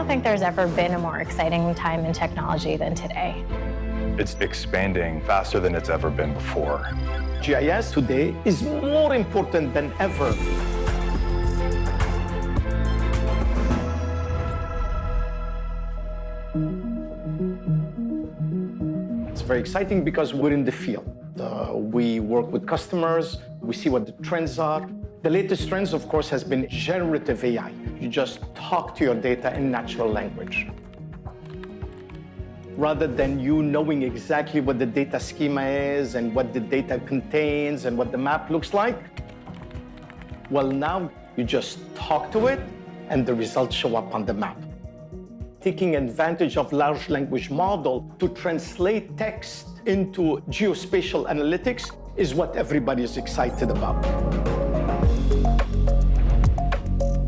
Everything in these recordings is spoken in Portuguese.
don't think there's ever been a more exciting time in technology than today. It's expanding faster than it's ever been before. GIS today is more important than ever. It's very exciting because we're in the field. We work with customers, we see what the trends are. The latest trends, of course, has been generative AI. You just talk to your data in natural language. Rather than you knowing exactly what the data schema is and what the data contains and what the map looks like, well, now you just talk to it and the results show up on the map. Taking advantage of large language model to translate text into geospatial analytics is what everybody is excited about.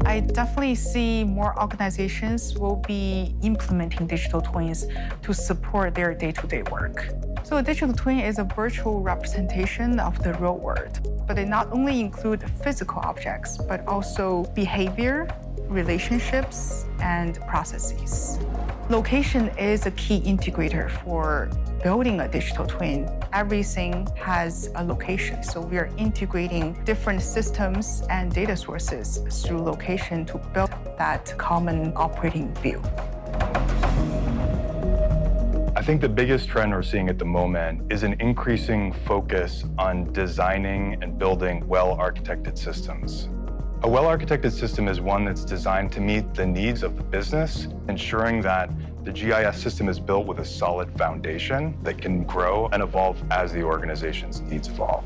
I definitely see more organizations will be implementing digital twins to support their day-to-day work. So a digital twin is a virtual representation of the real world, but they not only include physical objects, but also behavior, relationships, and processes. Location is a key integrator for building a digital twin. Everything has a location, so we are integrating different systems and data sources through location to build that common operating view. I think the biggest trend we're seeing at the moment is an increasing focus on designing and building well-architected systems. A well-architected system is one that's designed to meet the needs of the business, ensuring that the GIS system is built with a solid foundation that can grow and evolve as the organization's needs evolve.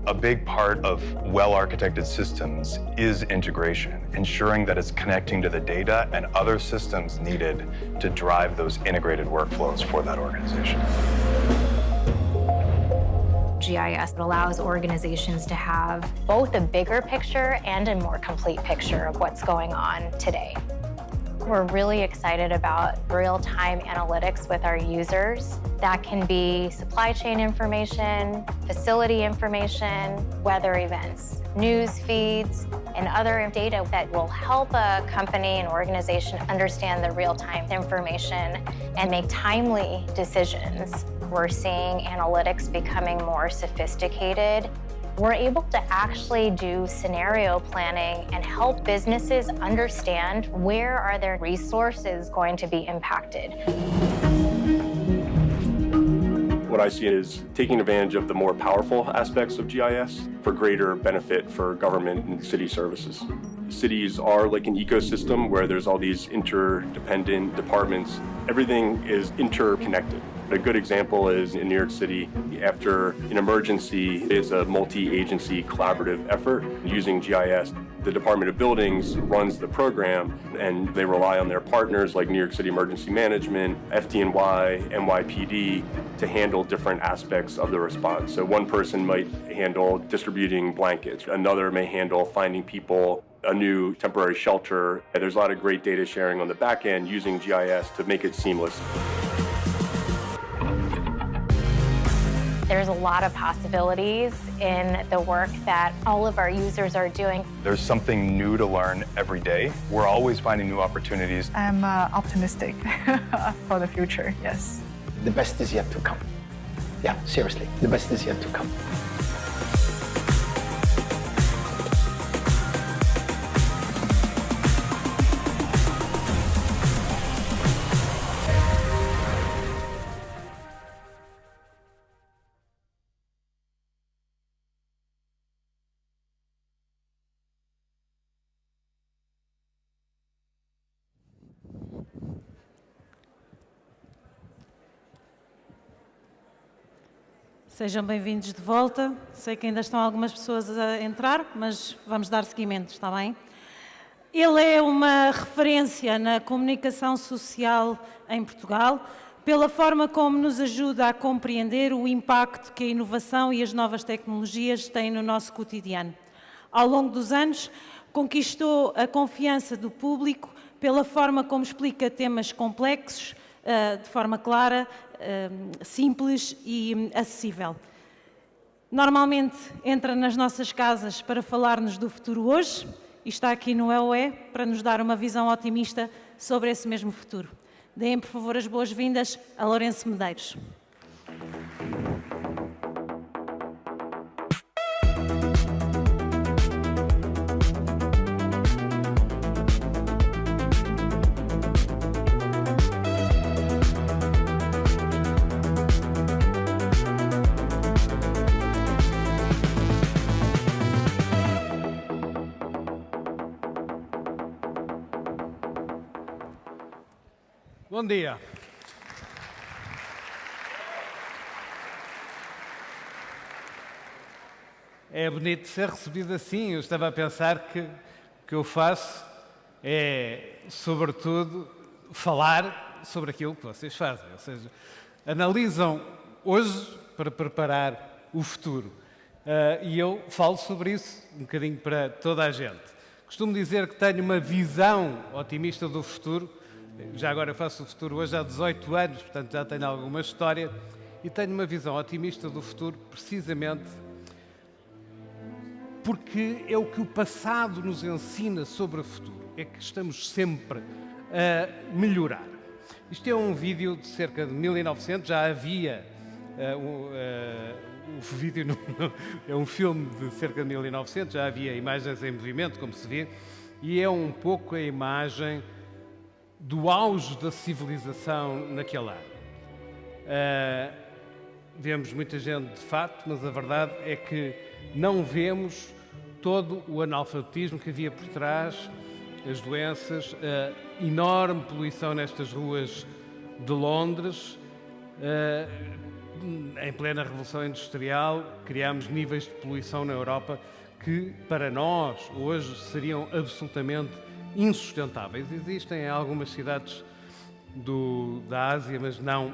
A big part of well-architected systems is integration, ensuring that it's connecting to the data and other systems needed to drive those integrated workflows for that organization. GIS allows organizations to have both a bigger picture and a more complete picture of what's going on today. We're really excited about real-time analytics with our users. That can be supply chain information, facility information, weather events, news feeds, and other data that will help a company and organization understand the real-time information and make timely decisions. We're seeing analytics becoming more sophisticated. We're able to actually do scenario planning and help businesses understand where are their resources going to be impacted. What I see is taking advantage of the more powerful aspects of GIS for greater benefit for government and city services. Cities are like an ecosystem where there's all these interdependent departments. Everything is interconnected. A good example is in New York City, after an emergency, it's a multi-agency collaborative effort using GIS. The Department of Buildings runs the program, and they rely on their partners like New York City Emergency Management, FDNY, NYPD to handle different aspects of the response. So one person might handle distributing blankets, another may handle finding people a new temporary shelter. There's a lot of great data sharing on the back end using GIS to make it seamless. There's a lot of possibilities in the work that all of our users are doing. There's something new to learn every day. We're always finding new opportunities. I'm optimistic for the future, yes. The best is yet to come. Yeah, seriously, the best is yet to come. Sejam bem-vindos de volta. Sei que ainda estão algumas pessoas a entrar, mas vamos dar seguimento, está bem? Ele é uma referência na comunicação social em Portugal, pela forma como nos ajuda a compreender o impacto que a inovação e as novas tecnologias têm no nosso cotidiano. Ao longo dos anos, conquistou a confiança do público pela forma como explica temas complexos, de forma clara, simples e acessível. Normalmente entra nas nossas casas para falar-nos do futuro hoje e está aqui no EOE para nos dar uma visão otimista sobre esse mesmo futuro. Deem, por favor, as boas-vindas a Lourenço Medeiros. Bom dia. É bonito ser recebido assim. Eu estava a pensar que o que eu faço é, sobretudo, falar sobre aquilo que vocês fazem. Ou seja, analisam hoje para preparar o futuro. E eu falo sobre isso um bocadinho para toda a gente. Costumo dizer que tenho uma visão otimista do futuro. Já agora eu faço o futuro hoje há 18 anos, portanto já tenho alguma história, e tenho uma visão otimista do futuro precisamente porque é o que o passado nos ensina sobre o futuro, é que estamos sempre a melhorar. Isto é um vídeo de cerca de 1900, já havia o vídeo, é um filme de cerca de 1900, já havia imagens em movimento, como se vê, e é um pouco a imagem do auge da civilização naquele ano. Vemos muita gente de fato, mas a verdade é que não vemos todo o analfabetismo que havia por trás, as doenças, a enorme poluição nestas ruas de Londres. Em plena Revolução Industrial, criámos níveis de poluição na Europa que, para nós, hoje, seriam absolutamente insustentáveis. Existem em algumas cidades da Ásia, mas não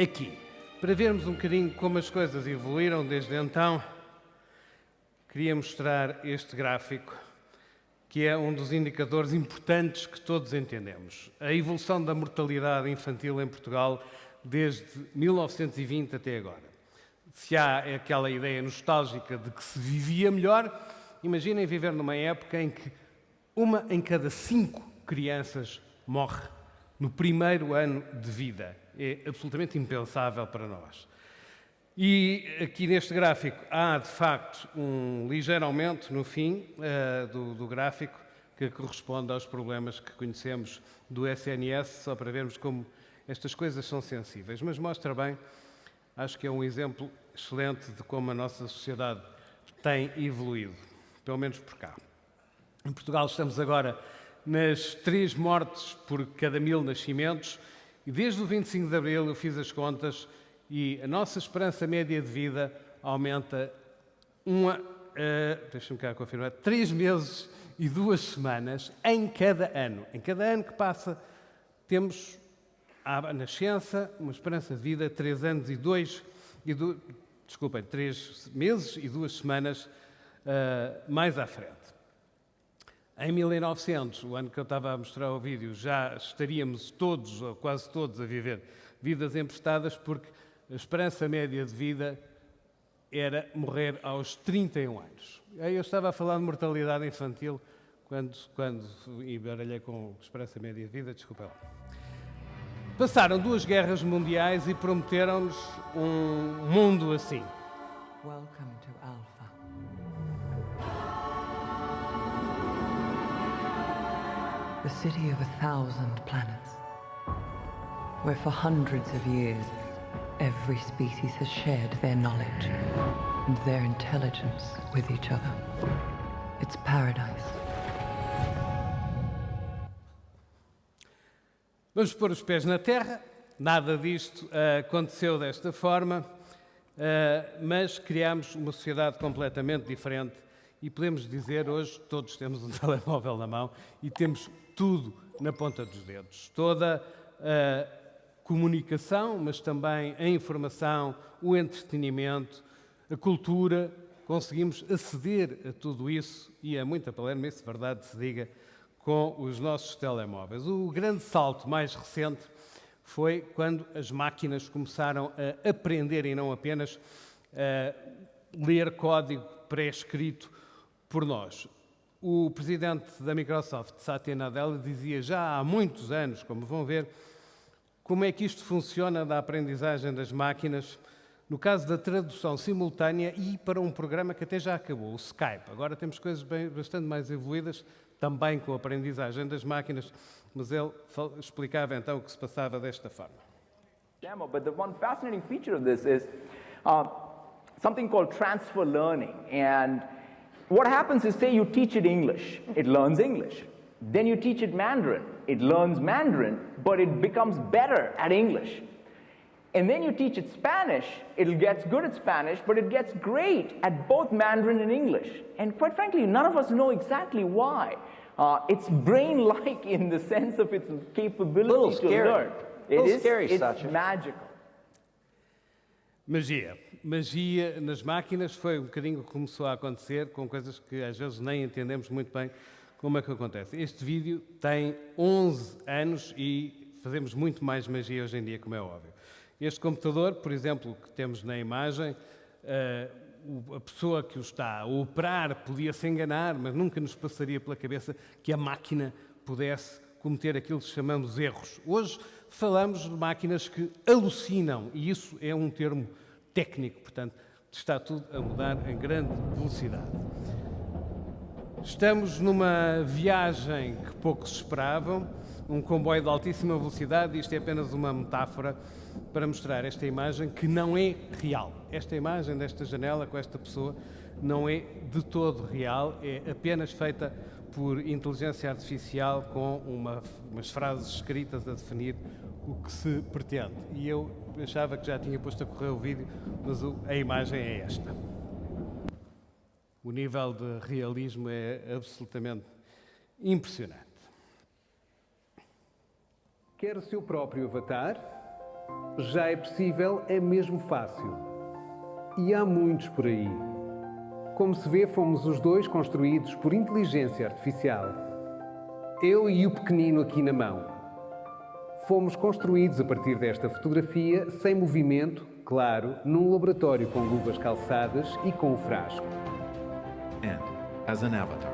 aqui. Para vermos um bocadinho como as coisas evoluíram desde então, queria mostrar este gráfico, que é um dos indicadores importantes que todos entendemos. A evolução da mortalidade infantil em Portugal desde 1920 até agora. Se há aquela ideia nostálgica de que se vivia melhor, imaginem viver numa época em que 1 em cada 5 crianças morre no primeiro ano de vida. É absolutamente impensável para nós. E aqui neste gráfico há, de facto, um ligeiro aumento no fim do gráfico, que corresponde aos problemas que conhecemos do SNS, só para vermos como estas coisas são sensíveis. Mas mostra bem, acho que é um exemplo excelente de como a nossa sociedade tem evoluído, pelo menos por cá. Em Portugal estamos agora nas 3 mortes por cada 1000 nascimentos e desde o 25 de Abril eu fiz as contas e a nossa esperança média de vida aumenta deixa-me cá confirmar, 3 meses e 2 semanas em cada ano. Em cada ano que passa temos à nascença uma esperança de vida 3 meses e 2 semanas mais à frente. Em 1900, o ano que eu estava a mostrar o vídeo, já estaríamos todos, ou quase todos, a viver vidas emprestadas, porque a esperança média de vida era morrer aos 31 anos. Aí eu estava a falar de mortalidade infantil quando embaralhei com esperança média de vida, desculpa lá. Passaram 2 guerras mundiais e prometeram-nos um mundo assim. Welcome to Alpha. The city of 1,000 planets, where for hundreds of years, every species has shared their knowledge and their intelligence with each other. It's paradise. Vamos pôr os pés na terra. Nada disto aconteceu desta forma, mas criámos uma sociedade completamente diferente e podemos dizer hoje, todos temos um telemóvel na mão e temos tudo na ponta dos dedos. Toda a comunicação, mas também a informação, o entretenimento, a cultura, conseguimos aceder a tudo isso e a muita palermice, verdade se diga, com os nossos telemóveis. O grande salto mais recente foi quando as máquinas começaram a aprender e não apenas a ler código pré-escrito por nós. O presidente da Microsoft, Satya Nadella, dizia já há muitos anos, como vão ver, como é que isto funciona da aprendizagem das máquinas, no caso da tradução simultânea e para um programa que até já acabou, o Skype. Agora temos coisas bastante mais evoluídas, também com a aprendizagem das máquinas, mas ele explicava então o que se passava desta forma. But the one fascinating feature of this is something called transfer learning. And what happens is, say you teach it English, it learns English. Then you teach it Mandarin, it learns Mandarin, but it becomes better at English. And then you teach it Spanish, it gets good at Spanish, but it gets great at both Mandarin and English. And quite frankly, none of us know exactly why. It's brain-like in the sense of its capability to learn. It's magical. Magia. Magia nas máquinas foi um bocadinho que começou a acontecer com coisas que às vezes nem entendemos muito bem como é que acontece. Este vídeo tem 11 anos e fazemos muito mais magia hoje em dia, como é óbvio. Este computador, por exemplo, que temos na imagem, a pessoa que o está a operar podia se enganar, mas nunca nos passaria pela cabeça que a máquina pudesse cometer aquilo que chamamos erros. Hoje falamos de máquinas que alucinam, e isso é um termo técnico, portanto, está tudo a mudar em grande velocidade. Estamos numa viagem que poucos esperavam, um comboio de altíssima velocidade, e isto é apenas uma metáfora para mostrar esta imagem que não é real. Esta imagem desta janela com esta pessoa não é de todo real, é apenas feita por inteligência artificial com umas frases escritas a definir o que se pretende. E eu achava que já tinha posto a correr o vídeo, mas a imagem é esta. O nível de realismo é absolutamente impressionante. Quer o seu próprio avatar? Já é possível, é mesmo fácil. E há muitos por aí. Como se vê, fomos os dois construídos por inteligência artificial. Eu e o pequenino aqui na mão. Fomos construídos a partir desta fotografia, sem movimento, claro, num laboratório com luvas calçadas e com o frasco. And, as an avatar,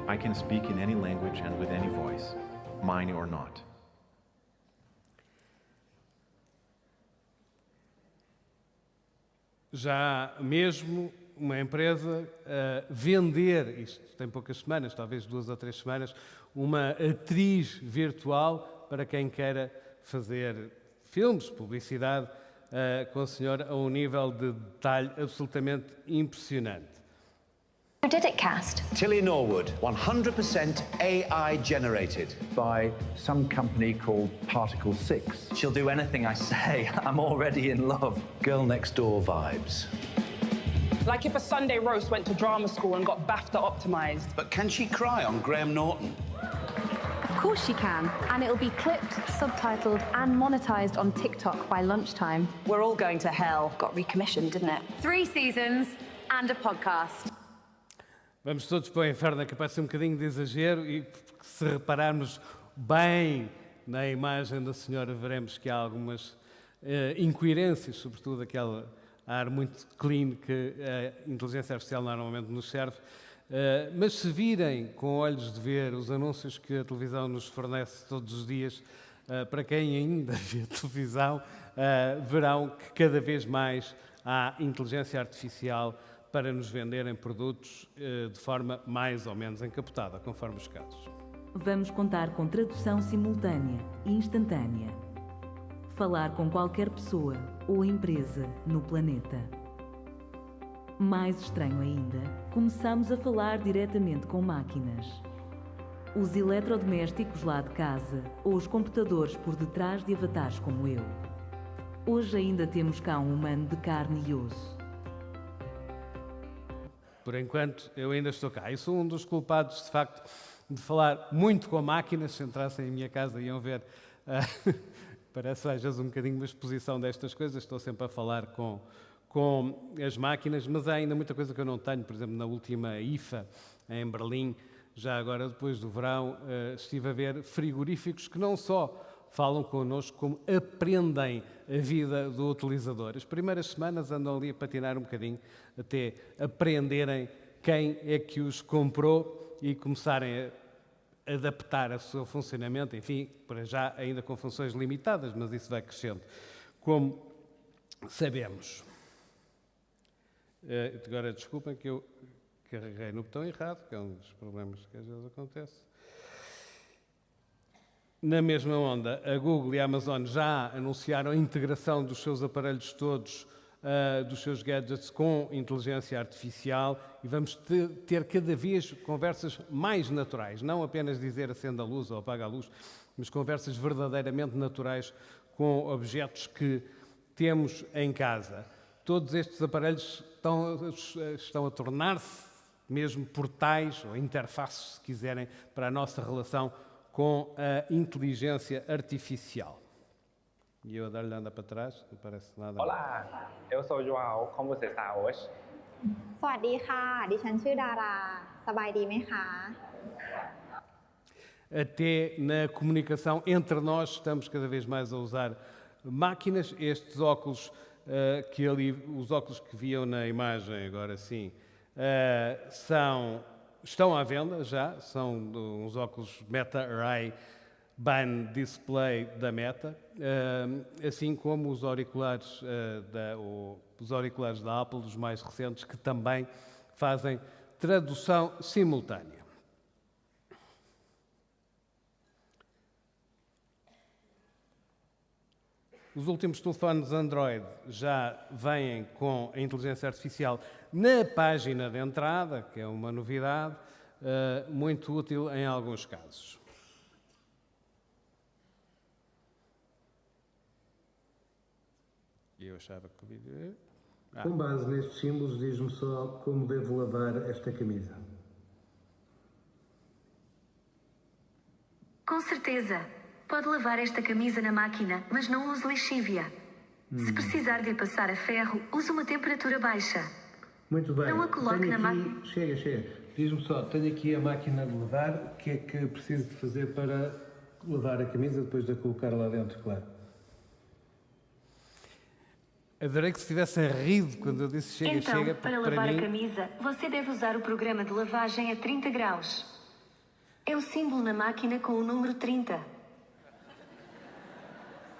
I can speak in any language and with any voice, mine or not. Já mesmo uma empresa a vender, isto tem poucas semanas, talvez 2 ou 3 semanas, uma atriz virtual para quem queira fazer filmes, publicidade, com a senhora a um nível de detalhe absolutamente impressionante. Who did it cast? Tilly Norwood, 100% AI generated. By some company called Particle 6. She'll do anything I say. I'm already in love. Girl next door vibes. Like if a Sunday roast went to drama school and got BAFTA optimized. But can she cry on Graham Norton? Of course she can. And it'll be clipped, subtitled and monetized on TikTok by lunchtime. We're all going to hell. Got recommissioned, didn't it? 3 seasons and a podcast. Vamos todos para o inferno, que parece um bocadinho de exagero, e se repararmos bem na imagem da senhora, veremos que há algumas incoerências, sobretudo aquele ar muito clean que a inteligência artificial normalmente nos serve. Mas se virem com olhos de ver os anúncios que a televisão nos fornece todos os dias, para quem ainda vê televisão, verão que cada vez mais há inteligência artificial para nos venderem produtos de forma mais ou menos encapotada, conforme os casos. Vamos contar com tradução simultânea e instantânea. Falar com qualquer pessoa ou empresa no planeta. Mais estranho ainda, começamos a falar diretamente com máquinas. Os eletrodomésticos lá de casa ou os computadores por detrás de avatares como eu. Hoje ainda temos cá um humano de carne e osso. Por enquanto, eu ainda estou cá. E sou um dos culpados, de facto, de falar muito com máquinas. Se entrassem em minha casa, iam ver. Parece às vezes um bocadinho uma exposição destas coisas. Estou sempre a falar com as máquinas, mas há ainda muita coisa que eu não tenho. Por exemplo, na última IFA, em Berlim, já agora depois do verão, estive a ver frigoríficos que não só falam connosco, como aprendem a vida do utilizador. As primeiras semanas andam ali a patinar um bocadinho, até aprenderem quem é que os comprou e começarem a adaptar o seu funcionamento, enfim, para já ainda com funções limitadas, mas isso vai crescendo, como sabemos. Agora, desculpem que eu carreguei no botão errado, que é um dos problemas que às vezes acontece. Na mesma onda, a Google e a Amazon já anunciaram a integração dos seus aparelhos todos, dos seus gadgets com inteligência artificial, e vamos ter cada vez conversas mais naturais, não apenas dizer acenda a luz ou apaga a luz, mas conversas verdadeiramente naturais com objetos que temos em casa. Todos estes aparelhos estão a tornar-se mesmo portais ou interfaces, se quiserem, para a nossa relação com a inteligência artificial. E eu a dar-lhe anda para trás, não parece nada. Olá, eu sou o João, como você está hoje? สวัสดีค่ะ ดิฉันชื่อดารา สบายดีไหมคะ Até na comunicação entre nós estamos cada vez mais a usar máquinas. Estes óculos, os óculos que viam na imagem, agora sim, estão à venda já, são uns óculos Meta Ray Ban Display da Meta, assim como os auriculares da Apple, os mais recentes, que também fazem tradução simultânea. Os últimos telefones Android já vêm com a inteligência artificial na página de entrada, que é uma novidade, muito útil em alguns casos. Eu achava que o vídeo... Com base nestes símbolos, diz-me só como devo lavar esta camisa. Com certeza. Pode lavar esta camisa na máquina, mas não use lexívia. Se precisar de passar a ferro, use uma temperatura baixa. Muito bem. Não a coloque na máquina. Chega. Diz-me só, tenho aqui a máquina de lavar. O que é que preciso de fazer para lavar a camisa depois de a colocar lá dentro, claro? Adorei que se tivessem rido quando eu disse chega. Então, para lavar a camisa, você deve usar o programa de lavagem a 30 graus. É o símbolo na máquina com o número 30.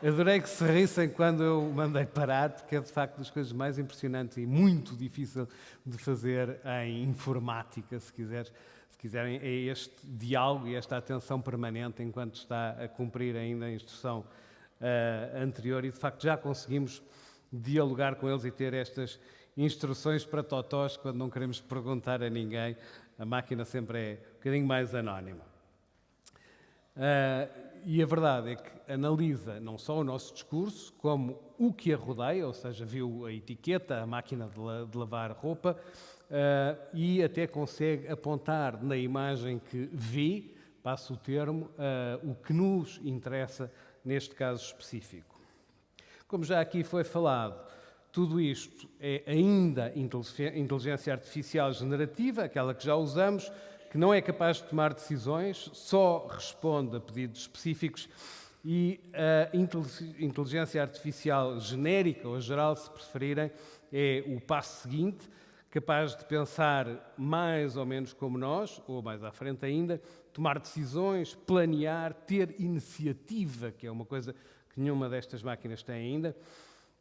Adorei que se rissem quando eu mandei parar, porque é de facto das coisas mais impressionantes e muito difícil de fazer em informática, se quiserem, é este diálogo e esta atenção permanente enquanto está a cumprir ainda a instrução anterior, e de facto já conseguimos dialogar com eles e ter estas instruções para totós quando não queremos perguntar a ninguém. A máquina sempre é um bocadinho mais anónima. E a verdade é que analisa não só o nosso discurso, como o que a rodeia, ou seja, viu a etiqueta, a máquina de lavar roupa, e até consegue apontar na imagem que vê, passo o termo, o que nos interessa neste caso específico. Como já aqui foi falado, tudo isto é ainda inteligência artificial generativa, aquela que já usamos, que não é capaz de tomar decisões, só responde a pedidos específicos, e a inteligência artificial genérica, ou geral, se preferirem, é o passo seguinte, capaz de pensar mais ou menos como nós, ou mais à frente ainda, tomar decisões, planear, ter iniciativa, que é uma coisa que nenhuma destas máquinas tem ainda,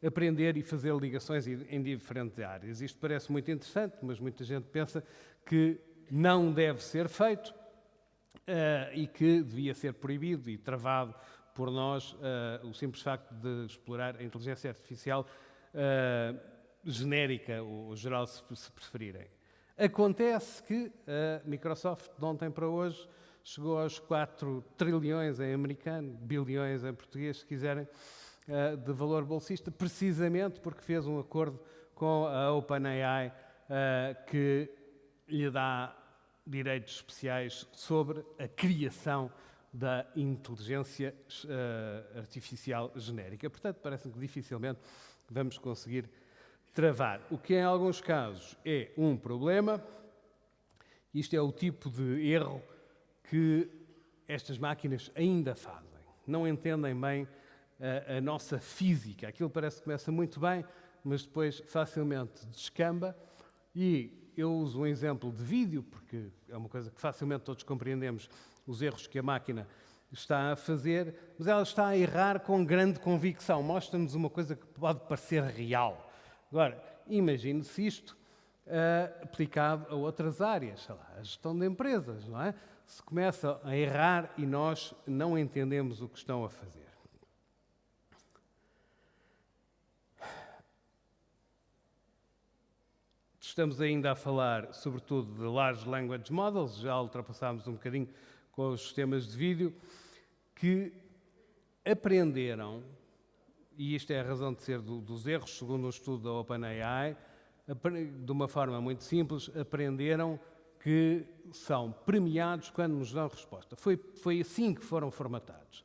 aprender e fazer ligações em diferentes áreas. Isto parece muito interessante, mas muita gente pensa que não deve ser feito e que devia ser proibido e travado por nós o simples facto de explorar a inteligência artificial genérica ou geral, se preferirem. Acontece que a Microsoft, de ontem para hoje, chegou aos 4 trilhões em americano, bilhões em português, se quiserem, de valor bolsista, precisamente porque fez um acordo com a OpenAI que lhe dá direitos especiais sobre a criação da inteligência artificial genérica. Portanto, parece-me que dificilmente vamos conseguir travar. O que em alguns casos é um problema. Isto é o tipo de erro que estas máquinas ainda fazem. Não entendem bem a nossa física. Aquilo parece que começa muito bem, mas depois facilmente descamba, e eu uso um exemplo de vídeo, porque é uma coisa que facilmente todos compreendemos os erros que a máquina está a fazer, mas ela está a errar com grande convicção. Mostra-nos uma coisa que pode parecer real. Agora, imagine-se isto aplicado a outras áreas, sei lá, a gestão de empresas, não é? Se começa a errar e nós não entendemos o que estão a fazer. Estamos ainda a falar, sobretudo, de Large Language Models, já ultrapassámos um bocadinho com os sistemas de vídeo, que aprenderam, e isto é a razão de ser dos erros, segundo um estudo da OpenAI, de uma forma muito simples, aprenderam que são premiados quando nos dão resposta. Foi assim que foram formatados.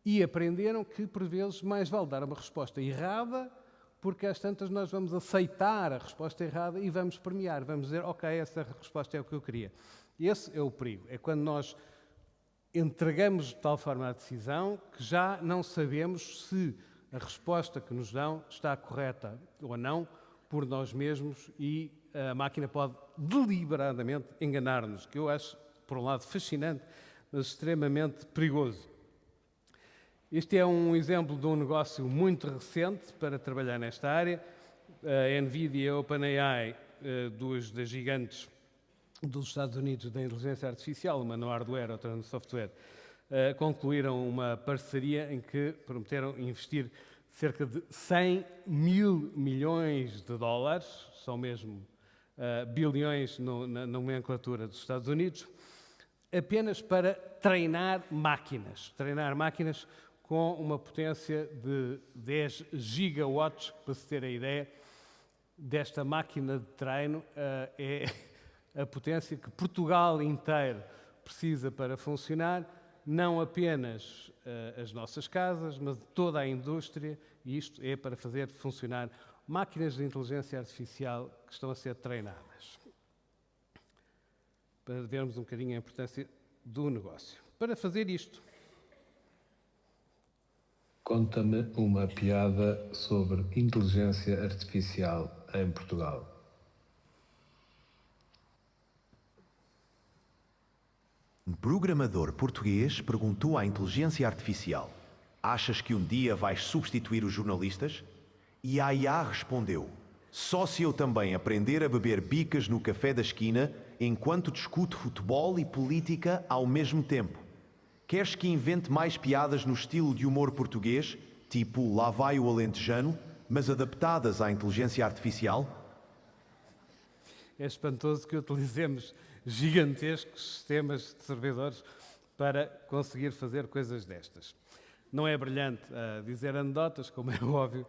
E aprenderam que, por vezes, mais vale dar uma resposta errada, porque às tantas nós vamos aceitar a resposta errada e vamos premiar, vamos dizer, ok, essa resposta é o que eu queria. Esse é o perigo, é quando nós entregamos de tal forma a decisão que já não sabemos se a resposta que nos dão está correta ou não por nós mesmos e a máquina pode deliberadamente enganar-nos, que eu acho, por um lado, fascinante, mas extremamente perigoso. Este é um exemplo de um negócio muito recente para trabalhar nesta área. A NVIDIA e a OpenAI, duas das gigantes dos Estados Unidos da inteligência artificial, uma no hardware, outra no software, concluíram uma parceria em que prometeram investir cerca de 100 mil milhões de dólares, são mesmo bilhões na nomenclatura dos Estados Unidos, apenas para treinar máquinas com uma potência de 10 gigawatts, para se ter a ideia desta máquina de treino, é a potência que Portugal inteiro precisa para funcionar, não apenas as nossas casas, mas toda a indústria, e isto é para fazer funcionar máquinas de inteligência artificial que estão a ser treinadas. Para vermos um bocadinho a importância do negócio. Para fazer isto, conta-me uma piada sobre inteligência artificial em Portugal. Um programador português perguntou à inteligência artificial: achas que um dia vais substituir os jornalistas? E a IA respondeu: só se eu também aprender a beber bicas no café da esquina enquanto discuto futebol e política ao mesmo tempo. Queres que invente mais piadas no estilo de humor português, tipo Lá vai o alentejano, mas adaptadas à inteligência artificial? É espantoso que utilizemos gigantescos sistemas de servidores para conseguir fazer coisas destas. Não é brilhante dizer anedotas, como é óbvio,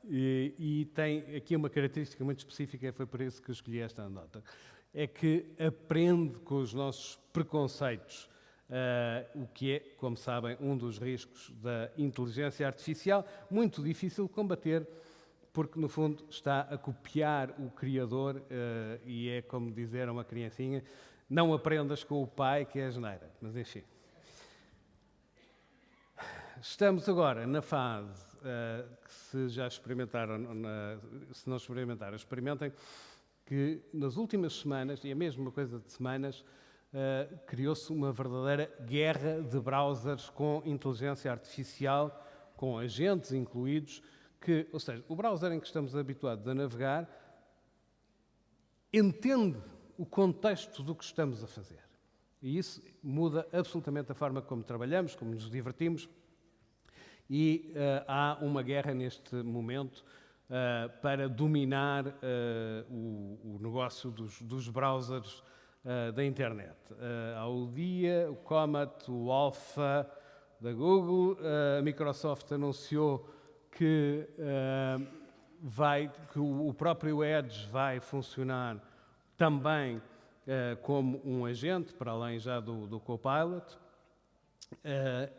e tem aqui uma característica muito específica, foi por isso que eu escolhi esta anedota, é que aprende com os nossos preconceitos, o que é, como sabem, um dos riscos da inteligência artificial, muito difícil de combater, porque no fundo está a copiar o criador e é como dizer a uma criancinha, não aprendas com o pai que é asneira, mas enfim. Estamos agora na fase que se já experimentaram, se não experimentaram, experimentem, que nas últimas semanas, e é mesmo uma coisa de semanas, criou-se uma verdadeira guerra de browsers com inteligência artificial, com agentes incluídos, que, ou seja, o browser em que estamos habituados a navegar entende o contexto do que estamos a fazer. E isso muda absolutamente a forma como trabalhamos, como nos divertimos, e há uma guerra neste momento para dominar o negócio dos browsers da internet. Há o Dia, o Comet, o Alpha da Google, a Microsoft anunciou que o próprio Edge vai funcionar também como um agente, para além já do Copilot,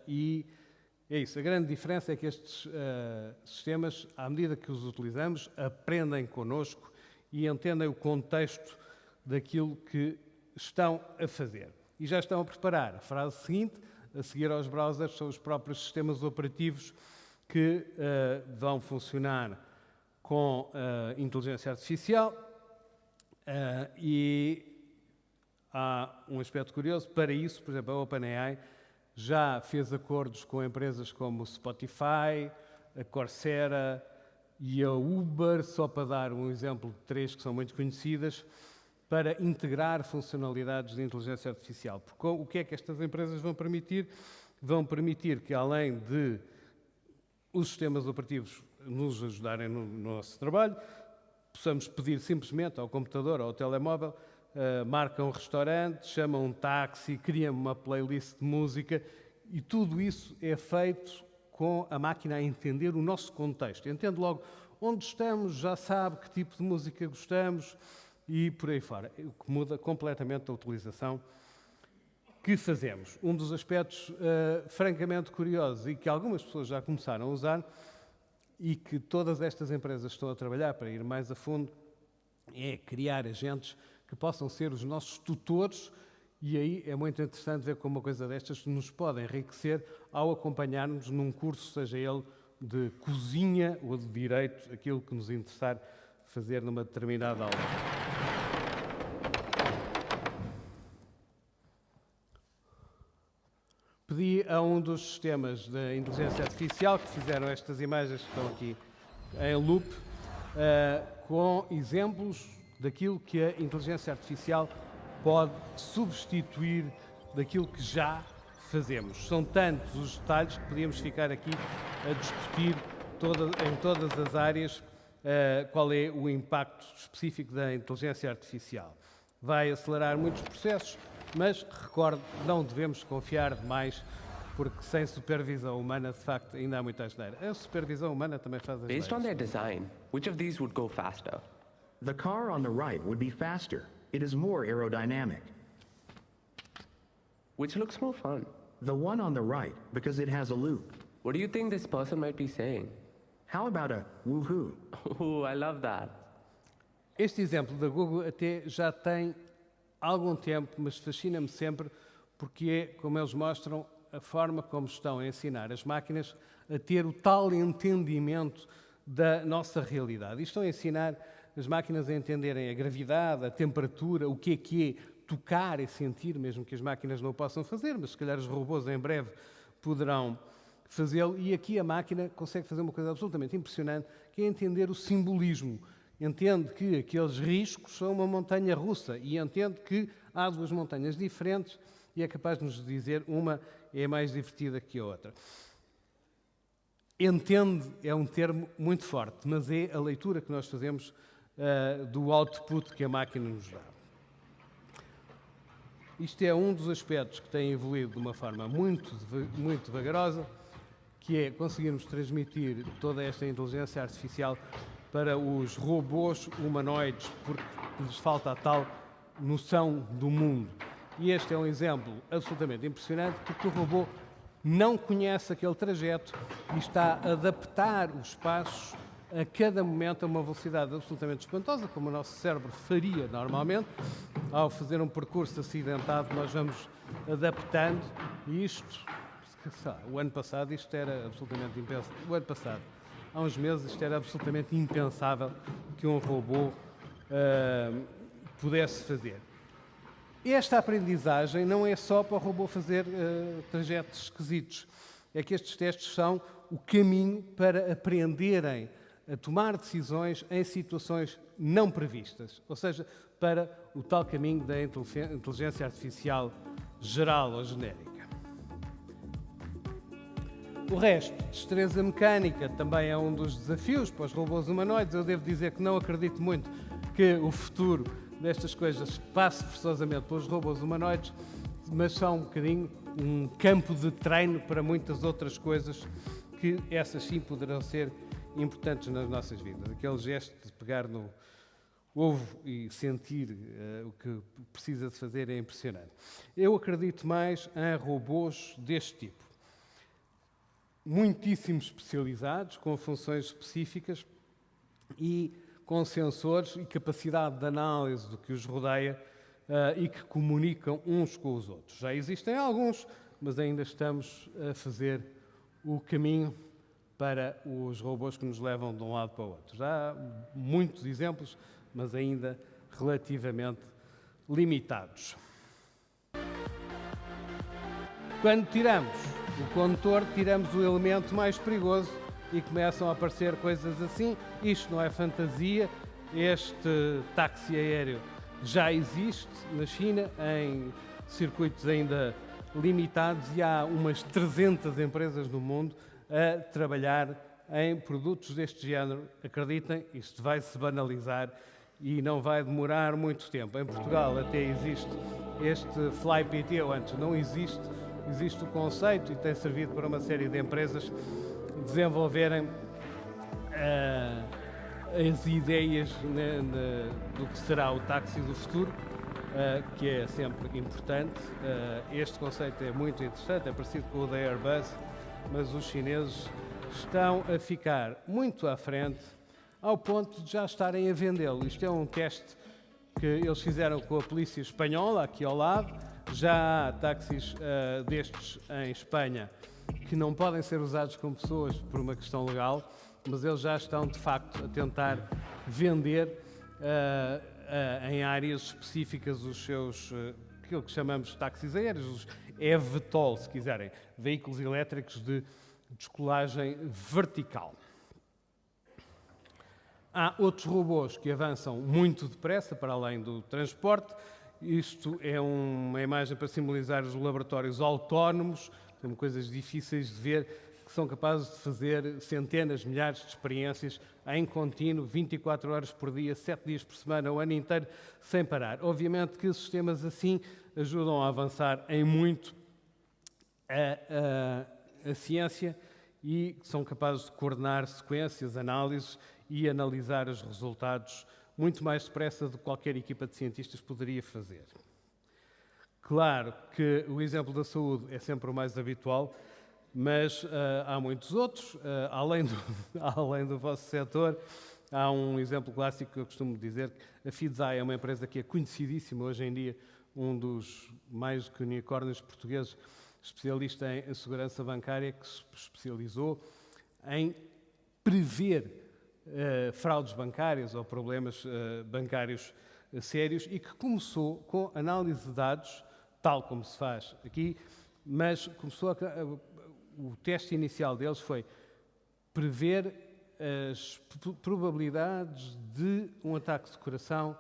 e é isso. A grande diferença é que estes sistemas, à medida que os utilizamos, aprendem connosco e entendem o contexto daquilo que estão a fazer. E já estão a preparar a frase seguinte, a seguir aos browsers, são os próprios sistemas operativos que vão funcionar com inteligência artificial e há um aspecto curioso. Para isso, por exemplo, a OpenAI já fez acordos com empresas como o Spotify, a Coursera e a Uber, só para dar um exemplo de 3 que são muito conhecidas, para integrar funcionalidades de inteligência artificial. Porque o que é que estas empresas vão permitir? Vão permitir que, além de os sistemas operativos nos ajudarem no nosso trabalho, possamos pedir simplesmente ao computador ou ao telemóvel, marca um restaurante, chama um táxi, cria uma playlist de música, e tudo isso é feito com a máquina a entender o nosso contexto. Entende logo onde estamos, já sabe que tipo de música gostamos e por aí fora, o que muda completamente a utilização que fazemos. Um dos aspectos francamente curiosos e que algumas pessoas já começaram a usar e que todas estas empresas estão a trabalhar para ir mais a fundo é criar agentes que possam ser os nossos tutores, e aí é muito interessante ver como uma coisa destas nos pode enriquecer ao acompanhar-nos num curso, seja ele de cozinha ou de direito, aquilo que nos interessar fazer numa determinada aula. Pedi a um dos sistemas de inteligência artificial que fizeram estas imagens que estão aqui em loop, com exemplos daquilo que a inteligência artificial pode substituir daquilo que já fazemos. São tantos os detalhes que podíamos ficar aqui a discutir em todas as áreas qual é o impacto específico da inteligência artificial. Vai acelerar muitos processos, mas, recordo, não devemos confiar demais, porque sem supervisão humana, de facto, ainda há muita asneira. A supervisão humana também faz asneiras. Based on their design, which of these would go faster? The car on the right would be faster. It is more aerodynamic. Which looks more fun? The one on the right, because it has a loop. What do you think this person might be saying? How about a woohoo? Ooh, I love that. Este exemplo da Google até já tem algum tempo, mas fascina-me sempre porque é, como eles mostram, a forma como estão a ensinar as máquinas a ter o tal entendimento da nossa realidade. E estão a ensinar as máquinas a entenderem a gravidade, a temperatura, o que é tocar e sentir, mesmo que as máquinas não o possam fazer, mas se calhar os robôs em breve poderão fazê-lo. E aqui a máquina consegue fazer uma coisa absolutamente impressionante, que é entender o simbolismo. Entende que aqueles riscos são uma montanha russa e entende que há 2 montanhas diferentes e é capaz de nos dizer uma é mais divertida que a outra. Entende é um termo muito forte, mas é a leitura que nós fazemos do output que a máquina nos dá. Isto é um dos aspectos que tem evoluído de uma forma muito vagarosa, que é conseguirmos transmitir toda esta inteligência artificial para os robôs humanoides, porque lhes falta a tal noção do mundo. E este é um exemplo absolutamente impressionante, porque o robô não conhece aquele trajeto e está a adaptar os passos a cada momento a uma velocidade absolutamente espantosa, como o nosso cérebro faria normalmente. Ao fazer um percurso acidentado, nós vamos adaptando, e isto, o ano passado, isto era absolutamente impensável. O ano passado, há uns meses, isto era absolutamente impensável que um robô pudesse fazer. Esta aprendizagem não é só para o robô fazer trajetos esquisitos. É que estes testes são o caminho para aprenderem a tomar decisões em situações não previstas. Ou seja, para o tal caminho da inteligência artificial geral ou genérica. O resto, destreza mecânica, também é um dos desafios para os robôs humanoides. Eu devo dizer que não acredito muito que o futuro destas coisas passe forçosamente pelos robôs humanoides, mas são um bocadinho um campo de treino para muitas outras coisas que essas sim poderão ser importantes nas nossas vidas. Aquele gesto de pegar no ovo e sentir o que precisa de fazer é impressionante. Eu acredito mais em robôs deste tipo. Muitíssimo especializados, com funções específicas e com sensores e capacidade de análise do que os rodeia e que comunicam uns com os outros. Já existem alguns, mas ainda estamos a fazer o caminho para os robôs que nos levam de um lado para o outro. Já há muitos exemplos, mas ainda relativamente limitados. Quando tiramos o condutor, tiramos o elemento mais perigoso e começam a aparecer coisas assim. Isto não é fantasia, este táxi aéreo já existe na China em circuitos ainda limitados e há umas 300 empresas no mundo a trabalhar em produtos deste género. Acreditem, isto vai se banalizar e não vai demorar muito tempo. Em Portugal até existe este FlyPT, ou antes não existe, existe o conceito e tem servido para uma série de empresas desenvolverem as ideias do que será o táxi do futuro, que é sempre importante. Este conceito é muito interessante, é parecido com o da Airbus, mas os chineses estão a ficar muito à frente, ao ponto de já estarem a vendê-lo. Isto é um teste que eles fizeram com a polícia espanhola, aqui ao lado. Já há táxis destes em Espanha que não podem ser usados como pessoas por uma questão legal, mas eles já estão, de facto, a tentar vender em áreas específicas os seus, aquilo que chamamos de táxis aéreos, os eVTOL, se quiserem, veículos elétricos de descolagem vertical. Há outros robôs que avançam muito depressa para além do transporte. Isto é uma imagem para simbolizar os laboratórios autónomos, são coisas difíceis de ver, que são capazes de fazer centenas, milhares de experiências em contínuo, 24 horas por dia, 7 dias por semana, o ano inteiro, sem parar. Obviamente que sistemas assim ajudam a avançar em muito a ciência e são capazes de coordenar sequências, análises e analisar os resultados muito mais depressa do que qualquer equipa de cientistas poderia fazer. Claro que o exemplo da saúde é sempre o mais habitual, mas há muitos outros. Além do vosso setor, há um exemplo clássico que eu costumo dizer. A Fidzai é uma empresa que é conhecidíssima hoje em dia, um dos mais do que unicórnios portugueses, especialista em segurança bancária, que se especializou em prever fraudes bancárias ou problemas bancários sérios e que começou com análise de dados, tal como se faz aqui, mas o teste inicial deles foi prever as probabilidades de um ataque de coração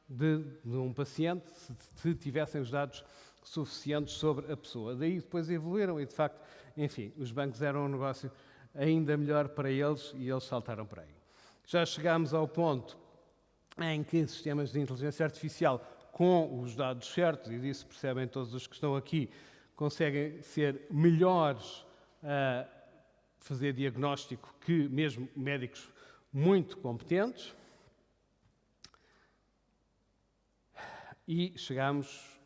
de um paciente se tivessem os dados suficientes sobre a pessoa. Daí depois evoluíram e, de facto, enfim, os bancos eram um negócio ainda melhor para eles e eles saltaram para aí. Já chegámos ao ponto em que sistemas de inteligência artificial, com os dados certos, e disso percebem todos os que estão aqui, conseguem ser melhores a fazer diagnóstico que mesmo médicos muito competentes. E chegamos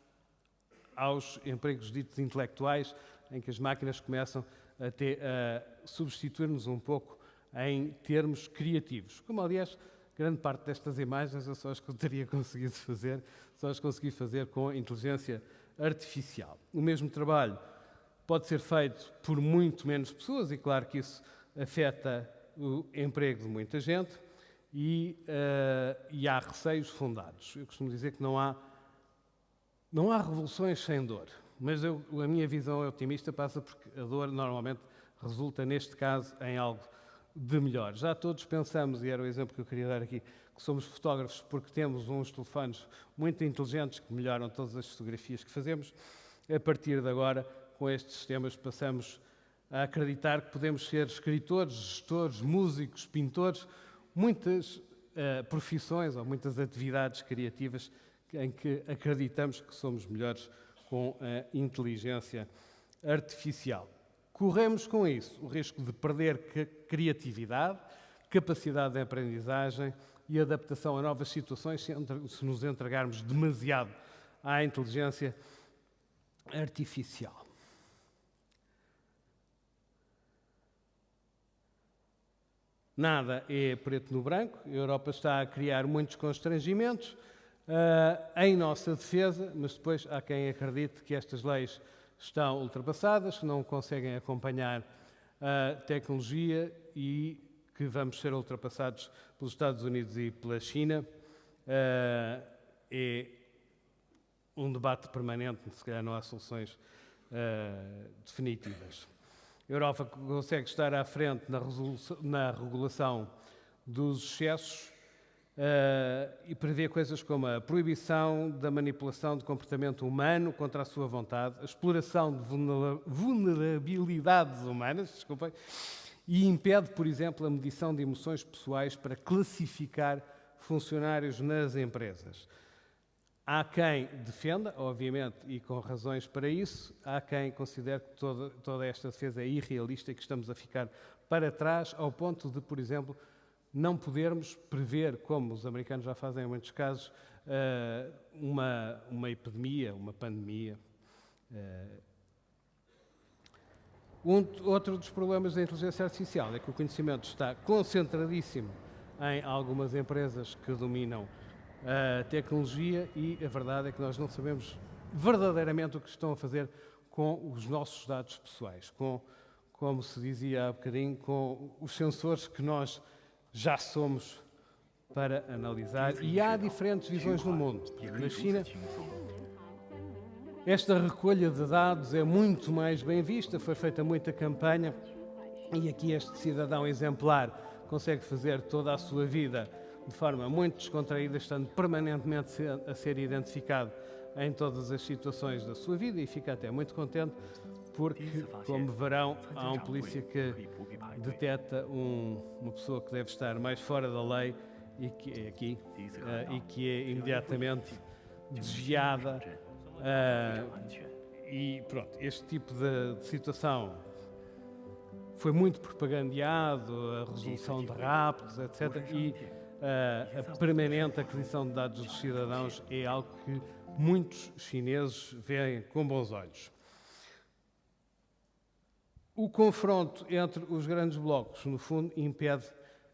aos empregos ditos intelectuais, em que as máquinas começam a substituir-nos um pouco em termos criativos. Como, aliás, grande parte destas imagens eu só as teria conseguido fazer, só as consegui fazer com inteligência artificial. O mesmo trabalho pode ser feito por muito menos pessoas e, claro, que isso afeta o emprego de muita gente e há receios fundados. Eu costumo dizer que não há revoluções sem dor, mas a minha visão é otimista, passa porque a dor normalmente resulta, neste caso, em algo de melhor. Já todos pensamos, e era o exemplo que eu queria dar aqui, que somos fotógrafos porque temos uns telefones muito inteligentes que melhoram todas as fotografias que fazemos. A partir de agora, com estes sistemas, passamos a acreditar que podemos ser escritores, gestores, músicos, pintores, muitas profissões ou muitas atividades criativas em que acreditamos que somos melhores com a inteligência artificial. Corremos com isso o risco de perder criatividade, capacidade de aprendizagem e adaptação a novas situações se nos entregarmos demasiado à inteligência artificial. Nada é preto no branco. A Europa está a criar muitos constrangimentos em nossa defesa, mas depois há quem acredite que estas leis estão ultrapassadas, que não conseguem acompanhar a tecnologia e que vamos ser ultrapassados pelos Estados Unidos e pela China. É um debate permanente, se calhar não há soluções definitivas. A Europa consegue estar à frente na regulação dos excessos e prevê coisas como a proibição da manipulação de comportamento humano contra a sua vontade, a exploração de vulnerabilidades humanas, desculpem, e impede, por exemplo, a medição de emoções pessoais para classificar funcionários nas empresas. Há quem defenda, obviamente, e com razões para isso, há quem considere que toda esta defesa é irrealista e que estamos a ficar para trás, ao ponto de, por exemplo, não podermos prever, como os americanos já fazem em muitos casos, uma epidemia, uma pandemia. Outro dos problemas da inteligência artificial é que o conhecimento está concentradíssimo em algumas empresas que dominam a tecnologia e a verdade é que nós não sabemos verdadeiramente o que estão a fazer com os nossos dados pessoais, como se dizia há bocadinho, com os sensores que nós já somos para analisar. E há diferentes visões no mundo. Na China, esta recolha de dados é muito mais bem vista, foi feita muita campanha e aqui este cidadão exemplar consegue fazer toda a sua vida de forma muito descontraída, estando permanentemente a ser identificado em todas as situações da sua vida e fica até muito contente porque, como verão, há um polícia que detecta uma pessoa que deve estar mais fora da lei e que é aqui e que é imediatamente desviada. E pronto, este tipo de situação foi muito propagandeado, a resolução de raptos, etc. E a permanente aquisição de dados dos cidadãos é algo que muitos chineses veem com bons olhos. O confronto entre os grandes blocos, no fundo, impede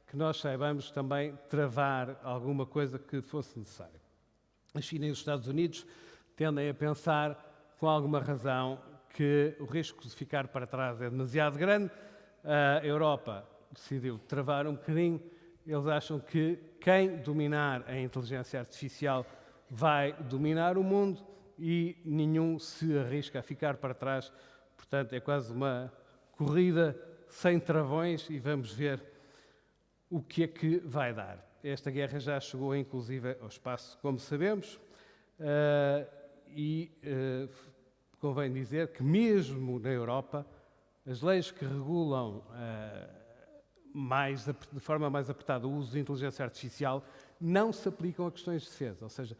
que nós saibamos também travar alguma coisa que fosse necessário. A China e os Estados Unidos tendem a pensar, com alguma razão, que o risco de ficar para trás é demasiado grande. A Europa decidiu travar um bocadinho. Eles acham que quem dominar a inteligência artificial vai dominar o mundo e nenhum se arrisca a ficar para trás. Portanto, é quase uma corrida sem travões e vamos ver o que é que vai dar. Esta guerra já chegou, inclusive, ao espaço, como sabemos, convém dizer que mesmo na Europa, as leis que regulam de forma mais apertada o uso de inteligência artificial não se aplicam a questões de defesa. Ou seja,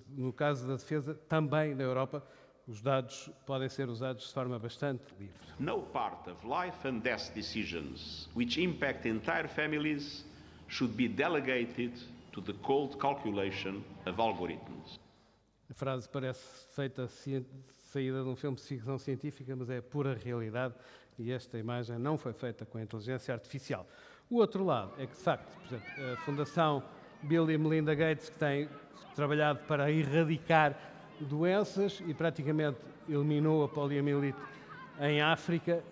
no caso da defesa, também na Europa, os dados podem ser usados de forma bastante livre. No part of life and death decisions which impact entire families should be delegated to the cold calculation of algorithms. A frase parece saída de um filme de ficção científica, mas é pura realidade e esta imagem não foi feita com a inteligência artificial. O outro lado é que, de facto, por exemplo, a Fundação Bill e Melinda Gates, que tem trabalhado para erradicar doenças e praticamente eliminou a poliomielite em África,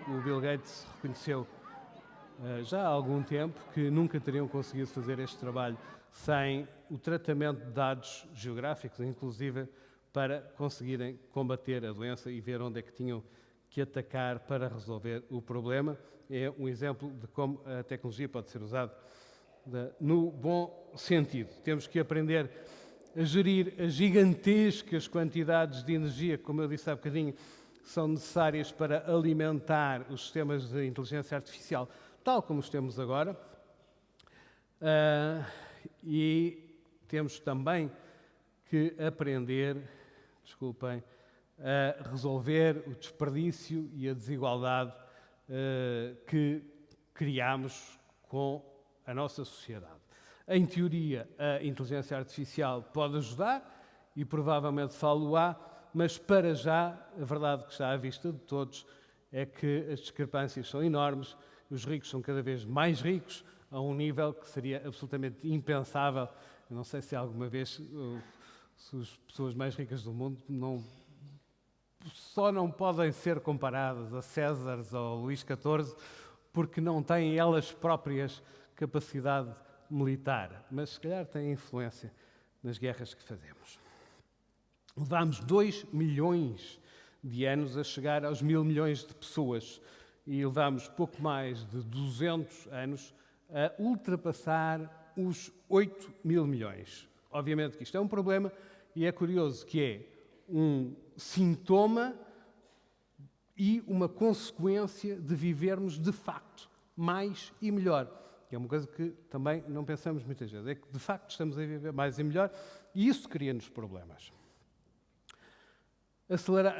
o Bill Gates reconheceu já há algum tempo que nunca teriam conseguido fazer este trabalho sem o tratamento de dados geográficos, inclusive para conseguirem combater a doença e ver onde é que tinham que atacar para resolver o problema. É um exemplo de como a tecnologia pode ser usada no bom sentido. Temos que aprender a gerir as gigantescas quantidades de energia, como eu disse há bocadinho, que são necessárias para alimentar os sistemas de inteligência artificial, tal como os temos agora. E temos também que aprender, a resolver o desperdício e a desigualdade que criamos com a nossa sociedade. Em teoria, a inteligência artificial pode ajudar e provavelmente falo-á, mas para já, a verdade que está à vista de todos é que as discrepâncias são enormes, os ricos são cada vez mais ricos, a um nível que seria absolutamente impensável. Eu não sei se alguma vez se as pessoas mais ricas do mundo não só não podem ser comparadas a Césares ou a Luís XIV porque não têm elas próprias capacidade militar, mas se calhar têm influência nas guerras que fazemos. Levámos 2 milhões de anos a chegar aos 1.000 milhões de pessoas e levámos pouco mais de 200 anos a ultrapassar os 8 mil milhões. Obviamente que isto é um problema e é curioso que é um sintoma e uma consequência de vivermos de facto mais e melhor. Que é uma coisa que também não pensamos muitas vezes, é que de facto estamos a viver mais e melhor e isso cria-nos problemas.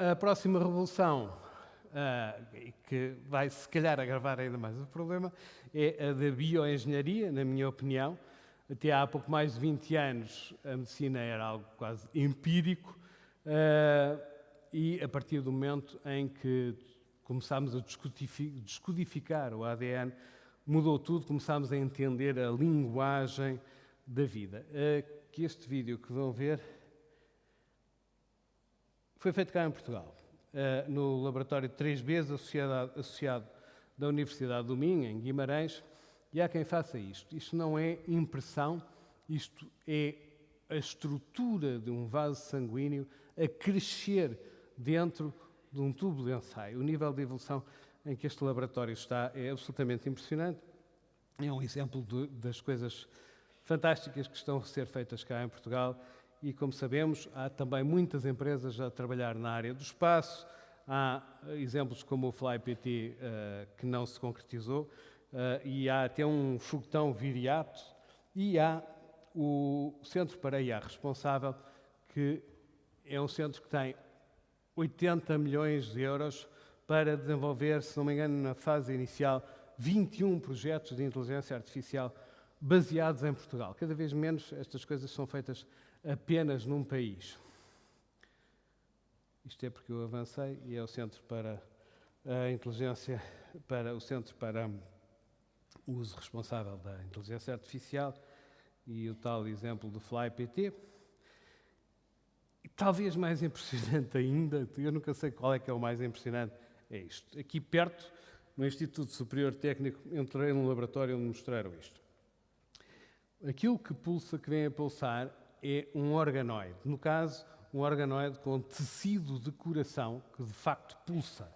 A próxima revolução, que vai se calhar agravar ainda mais o problema, é a da bioengenharia, na minha opinião. Até há pouco mais de 20 anos a medicina era algo quase empírico e a partir do momento em que começámos a descodificar o ADN, mudou tudo, começámos a entender a linguagem da vida. Que este vídeo que vão ver foi feito cá em Portugal, no laboratório 3Bs associado da Universidade do Minho, em Guimarães, e há quem faça isto. Isto não é impressão, isto é a estrutura de um vaso sanguíneo a crescer dentro de um tubo de ensaio. O nível de evolução em que este laboratório está é absolutamente impressionante. É um exemplo das coisas fantásticas que estão a ser feitas cá em Portugal e, como sabemos, há também muitas empresas a trabalhar na área do espaço. Há exemplos como o FlyPT que não se concretizou e há até um foguetão Viriato e há o Centro para a IA Responsável, que é um centro que tem 80 milhões de euros para desenvolver, se não me engano, na fase inicial, 21 projetos de inteligência artificial baseados em Portugal. Cada vez menos estas coisas são feitas apenas num país. Isto é porque eu avancei e é o Centro para a Inteligência, o Centro para o Uso Responsável da Inteligência Artificial e o tal exemplo do FlyPT. E talvez mais impressionante ainda, eu nunca sei qual é que é o mais impressionante, é isto. Aqui perto, no Instituto Superior Técnico, entrei num laboratório onde me mostraram isto. Aquilo que pulsa, que vem a pulsar, é um organoide. No caso, um organoide com tecido de coração, que de facto pulsa.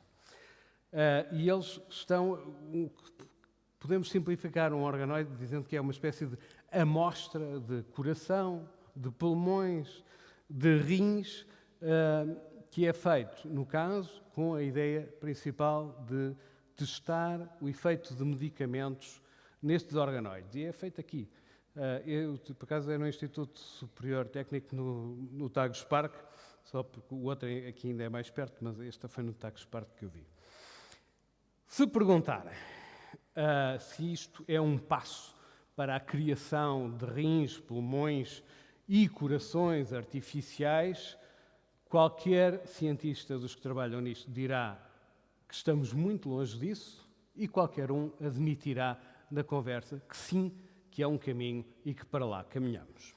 E eles estão... Podemos simplificar um organoide dizendo que é uma espécie de amostra de coração, de pulmões, de rins, que é feito, no caso, com a ideia principal de testar o efeito de medicamentos nestes organoides. E é feito aqui. Por acaso, é no Instituto Superior Técnico, no Tagus Park, só porque o outro aqui ainda é mais perto, mas este foi no Tagus Park que eu vi. Se perguntarem se isto é um passo para a criação de rins, pulmões e corações artificiais, qualquer cientista dos que trabalham nisto dirá que estamos muito longe disso e qualquer um admitirá na conversa que sim, que é um caminho e que para lá caminhamos.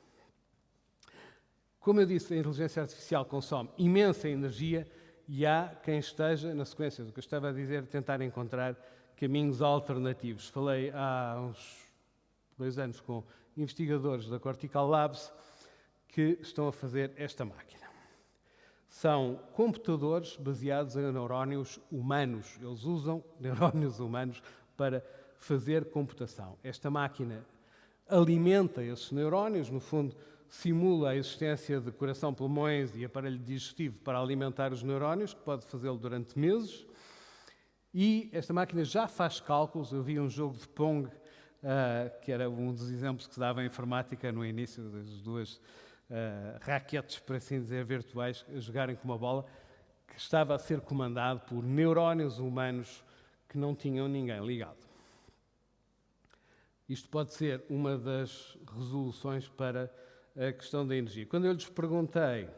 Como eu disse, a inteligência artificial consome imensa energia e há quem esteja, na sequência do que eu estava a dizer, a tentar encontrar caminhos alternativos. Falei há uns 2 anos com investigadores da Cortical Labs que estão a fazer esta máquina. São computadores baseados em neurónios humanos. Eles usam neurónios humanos para fazer computação. Esta máquina alimenta esses neurónios, no fundo, simula a existência de coração, pulmões e aparelho digestivo para alimentar os neurónios, que pode fazê-lo durante meses. E esta máquina já faz cálculos. Eu vi um jogo de Pong, que era um dos exemplos que se dava em informática no início, das duas raquetes, por assim dizer, virtuais, a jogarem com uma bola, que estava a ser comandado por neurónios humanos que não tinham ninguém ligado. Isto pode ser uma das resoluções para a questão da energia. Quando eu lhes perguntei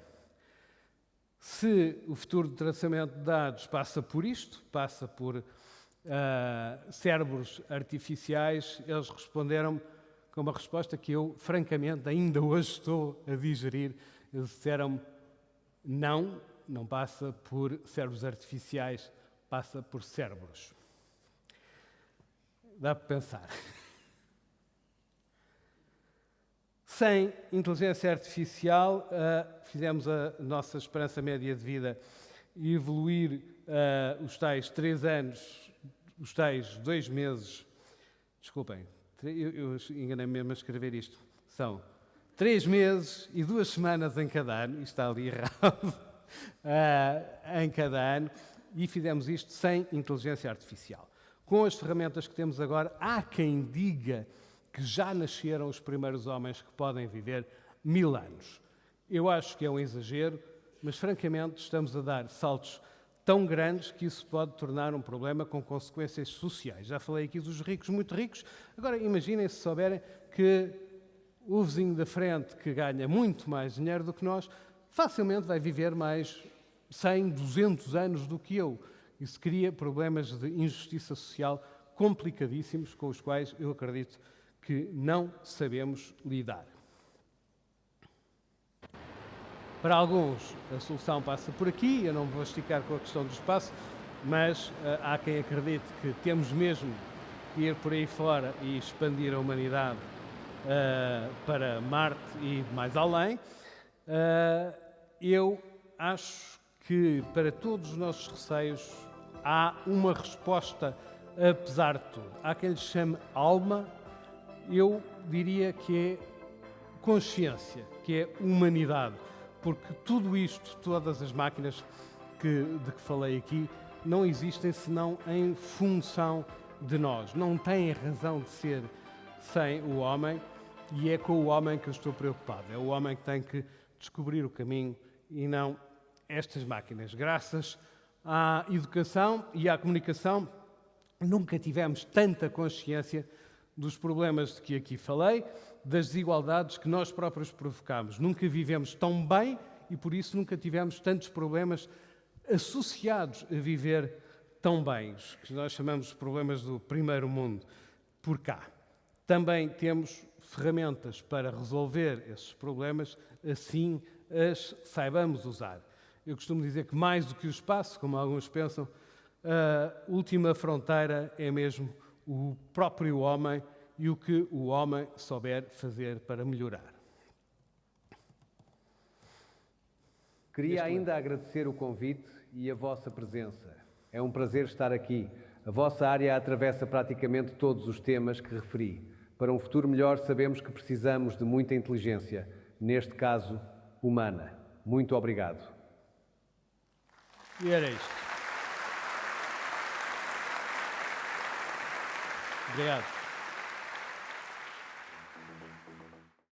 se o futuro de traçamento de dados passa por isto, passa por cérebros artificiais, eles responderam com uma resposta que eu, francamente, ainda hoje estou a digerir. Eles disseram não, não passa por cérebros artificiais, passa por cérebros. Dá para pensar. Sem inteligência artificial, fizemos a nossa esperança média de vida evoluir os tais 3 anos, os tais 2 meses. Desculpem, eu enganei-me mesmo a escrever isto. São 3 meses e 2 semanas em cada ano, isto está ali errado, em cada ano, e fizemos isto sem inteligência artificial. Com as ferramentas que temos agora, há quem diga que já nasceram os primeiros homens que podem viver 1000 anos. Eu acho que é um exagero, mas francamente estamos a dar saltos tão grandes que isso pode tornar um problema com consequências sociais. Já falei aqui dos ricos muito ricos, agora imaginem se souberem que o vizinho da frente, que ganha muito mais dinheiro do que nós, facilmente vai viver mais 100, 200 anos do que eu. Isso cria problemas de injustiça social complicadíssimos com os quais eu acredito que não sabemos lidar. Para alguns, a solução passa por aqui, eu não vou esticar com a questão do espaço, mas há quem acredite que temos mesmo que ir por aí fora e expandir a humanidade para Marte e mais além. Eu acho que para todos os nossos receios há uma resposta, apesar de tudo. Há quem lhe chame alma, eu diria que é consciência, que é humanidade, porque tudo isto, todas as máquinas de que falei aqui, não existem senão em função de nós. Não têm razão de ser sem o homem, e é com o homem que eu estou preocupado. É o homem que tem que descobrir o caminho e não estas máquinas. Graças à educação e à comunicação, nunca tivemos tanta consciência dos problemas de que aqui falei, das desigualdades que nós próprios provocamos. Nunca vivemos tão bem e, por isso, nunca tivemos tantos problemas associados a viver tão bem, os que nós chamamos de problemas do primeiro mundo, por cá. Também temos ferramentas para resolver esses problemas, assim as saibamos usar. Eu costumo dizer que mais do que o espaço, como alguns pensam, a última fronteira é mesmo o próprio homem e o que o homem souber fazer para melhorar. Queria ainda agradecer o convite e a vossa presença. É um prazer estar aqui. A vossa área atravessa praticamente todos os temas que referi. Para um futuro melhor, sabemos que precisamos de muita inteligência, neste caso, humana. Muito obrigado. E era isto. Obrigado.